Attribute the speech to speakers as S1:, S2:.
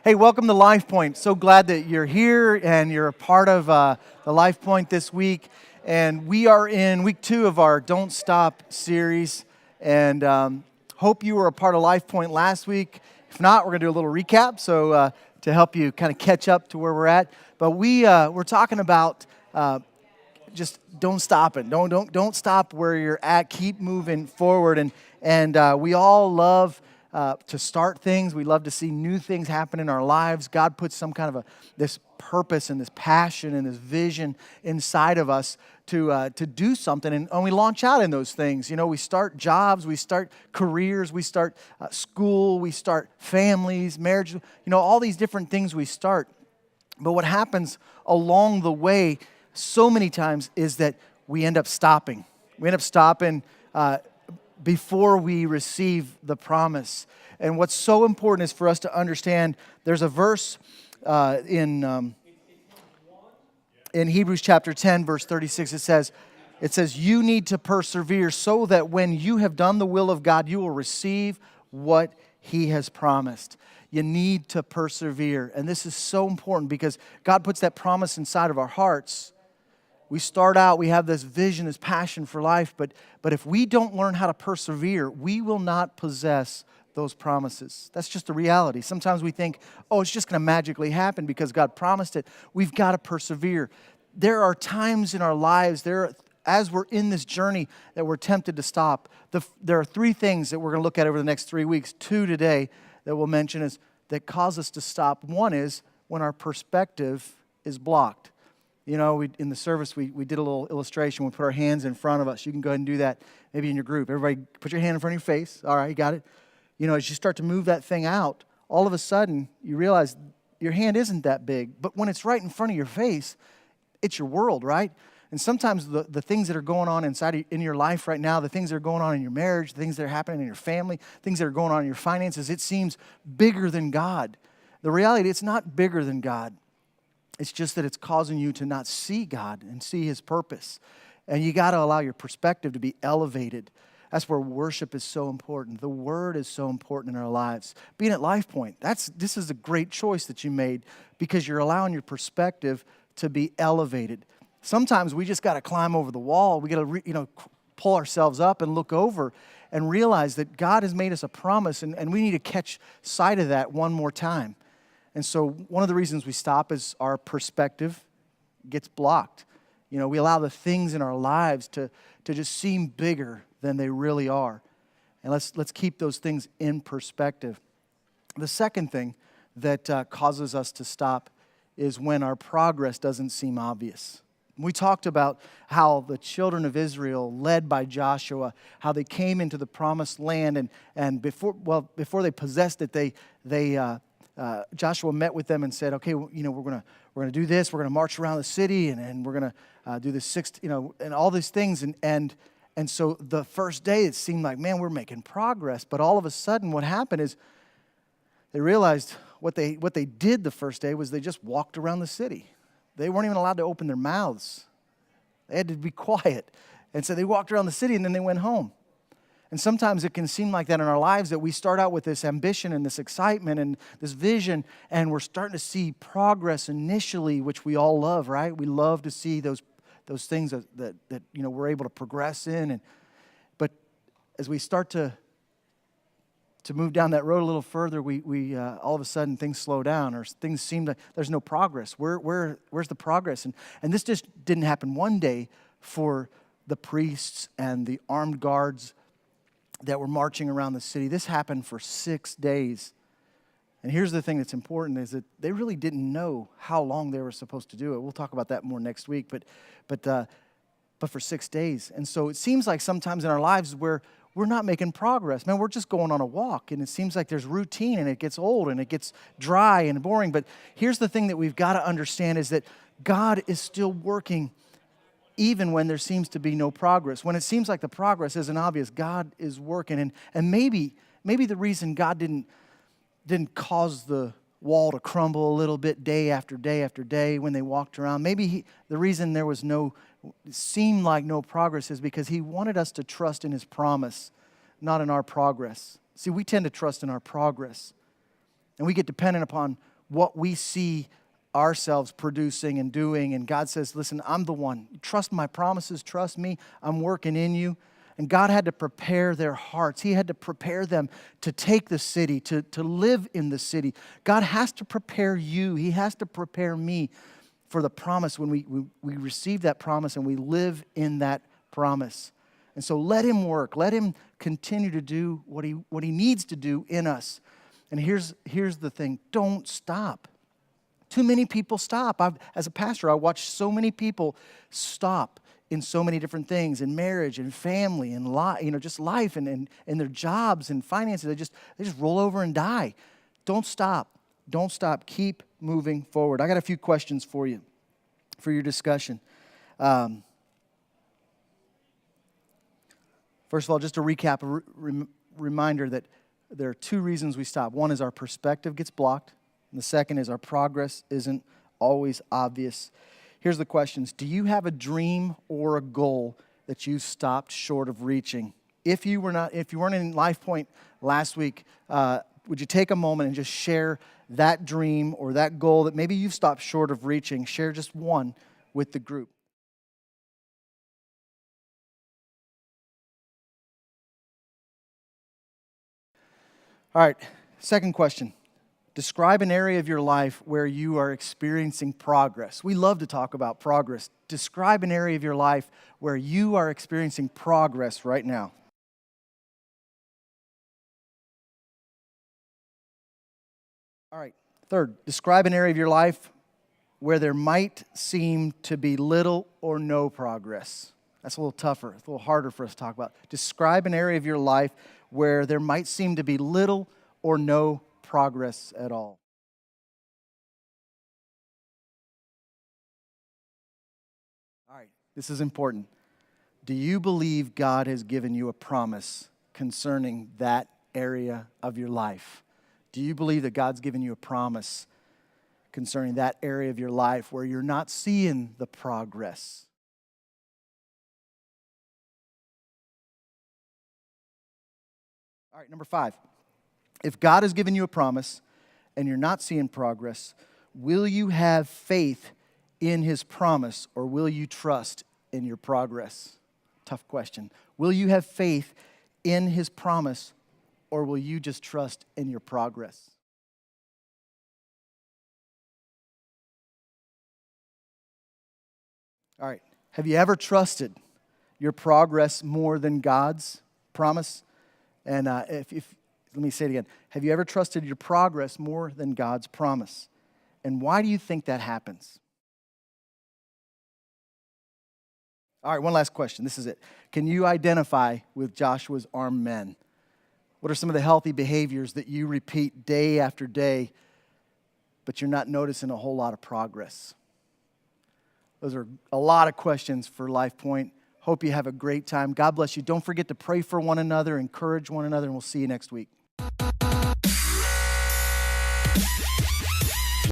S1: Hey, welcome to Life Point. So glad that you're here and you're a part of the Life Point this week. And we are in week 2 of our Don't Stop series. And hope you were a part of Life Point last week. If not, we're going to do a little recap to help you kind of catch up to where we're at. But we're talking about just don't stop it. Don't stop where you're at. Keep moving forward. And we all love to start things. We love to see new things happen in our lives. God puts some kind of this purpose and this passion and this vision inside of us to do something, and we launch out in those things. You know, we start jobs, we start careers, we start school, we start families, marriage. You know, all these different things we start. But what happens along the way so many times is that we end up stopping. We end up stopping before we receive the promise. And what's so important is for us to understand, there's a verse in Hebrews chapter 10, verse 36, it says, you need to persevere so that when you have done the will of God, you will receive what He has promised. You need to persevere. And this is so important because God puts that promise inside of our hearts. We start out, we have this vision, this passion for life, but if we don't learn how to persevere, we will not possess those promises. That's just the reality. Sometimes we think, oh, it's just going to magically happen because God promised it. We've got to persevere. There are times in our lives, as we're in this journey, that we're tempted to stop. There are 3 things that we're going to look at over the next 3 weeks. 2 today that we'll mention that cause us to stop. One is when our perspective is blocked. You know, in the service, we did a little illustration. We put our hands in front of us. You can go ahead and do that maybe in your group. Everybody put your hand in front of your face. All right, you got it? You know, as you start to move that thing out, all of a sudden, you realize your hand isn't that big. But when it's right in front of your face, it's your world, right? And sometimes the things that are going on in your life right now, the things that are going on in your marriage, the things that are happening in your family, things that are going on in your finances, it seems bigger than God. The reality, it's not bigger than God. It's just that it's causing you to not see God and see His purpose. And you got to allow your perspective to be elevated. That's where worship is so important. The Word is so important in our lives. Being at Life Point, this is a great choice that you made because you're allowing your perspective to be elevated. Sometimes we just got to climb over the wall. We got to pull ourselves up and look over and realize that God has made us a promise, and we need to catch sight of that one more time. And so one of the reasons we stop is our perspective gets blocked. You know, we allow the things in our lives to just seem bigger than they really are. And let's keep those things in perspective. The second thing that causes us to stop is when our progress doesn't seem obvious. We talked about how the children of Israel, led by Joshua, how they came into the promised land, and before they possessed it, Joshua met with them and said, okay, we're going to do this. We're going to march around the city, and we're going to do this and all these things. And so the first day it seemed like, man, we're making progress. But all of a sudden what happened is they realized what they did the first day was they just walked around the city. They weren't even allowed to open their mouths. They had to be quiet. And so they walked around the city and then they went home. And sometimes it can seem like that in our lives, that we start out with this ambition and this excitement and this vision, and we're starting to see progress initially, which we all love, right? We love to see those things that we're able to progress in. But as we start to move down that road a little further, we all of a sudden things slow down, or things seem like there's no progress. Where's the progress? And this just didn't happen one day for the priests and the armed guards that were marching around the city. This happened for 6 days. And here's the thing that's important, is that they really didn't know how long they were supposed to do it. We'll talk about that more next week, but for 6 days. And so it seems like sometimes in our lives where we're not making progress. Man, we're just going on a walk, and it seems like there's routine, and it gets old, and it gets dry and boring. But here's the thing that we've got to understand, is that God is still working even when there seems to be no progress. When it seems like the progress isn't obvious, God is working. And maybe the reason God didn't cause the wall to crumble a little bit day after day after day when they walked around, maybe the reason there was seemed like no progress is because He wanted us to trust in His promise, not in our progress. See, we tend to trust in our progress. And we get dependent upon what we see ourselves producing and doing. And God says, listen, I'm the one. Trust my promises. Trust me. I'm working in you. And God had to prepare their hearts. He had to prepare them to take the city, to live in the city. God has to prepare you. He has to prepare me for the promise when we receive that promise and we live in that promise. And so let Him work. Let Him continue to do what He needs to do in us. And here's the thing. Don't stop. Too many people stop. As a pastor, I watch so many people stop in so many different things, in marriage and family and just life and their jobs and finances. They just roll over and die. Don't stop. Don't stop. Keep moving forward. I got a few questions for you, for your discussion. First of all, just to recap, a reminder that there are two reasons we stop. One is our perspective gets blocked, and the second is our progress isn't always obvious. Here's the questions. Do you have a dream or a goal that you stopped short of reaching? If you weren't in LifePoint last week, would you take a moment and just share that dream or that goal that maybe you've stopped short of reaching? Share just one with the group. All right, second question. Describe an area of your life where you are experiencing progress. We love to talk about progress. Describe an area of your life where you are experiencing progress right now. All right, third, describe an area of your life where there might seem to be little or no progress. That's a little tougher, it's a little harder for us to talk about. Describe an area of your life where there might seem to be little or no progress at all. All right, this is important. Do you believe God has given you a promise concerning that area of your life? Do you believe that God's given you a promise concerning that area of your life where you're not seeing the progress? All right, number 5. If God has given you a promise and you're not seeing progress, will you have faith in His promise or will you trust in your progress? Tough question. Will you have faith in His promise or will you just trust in your progress? All right. Have you ever trusted your progress more than God's promise? And let me say it again. Have you ever trusted your progress more than God's promise? And why do you think that happens? All right, one last question. This is it. Can you identify with Joshua's armed men? What are some of the healthy behaviors that you repeat day after day, but you're not noticing a whole lot of progress? Those are a lot of questions for LifePoint. Hope you have a great time. God bless you. Don't forget to pray for one another, encourage one another, and we'll see you next week.